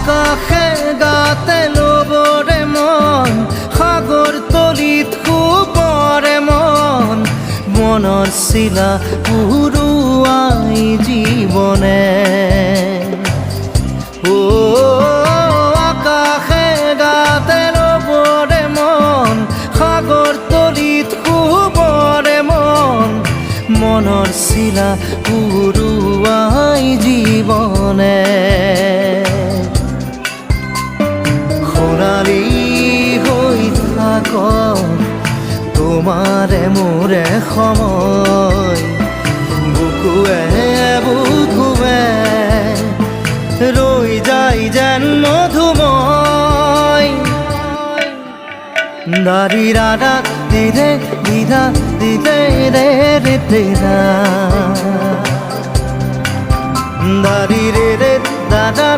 আকাশে গাতে লবৰে মন সাগৰ তলিত শুবৰে মন মনৰ চিলা উৰুৱাই জীৱনে আকাশে গাতে লবৰে মন সাগৰ তলিত শুবৰে মন মনৰ চিলা উৰুৱাই জীৱনে সোণালী হৈ থাক তোমাৰে মোৰে সময় বুকুৱে বুকুৱে ৰৈ যায় যেন মধুময় দাৰি ৰাধা দিদে দিদা দিদে ৰে ৰে দিদা দাৰি ৰে ৰে দাদা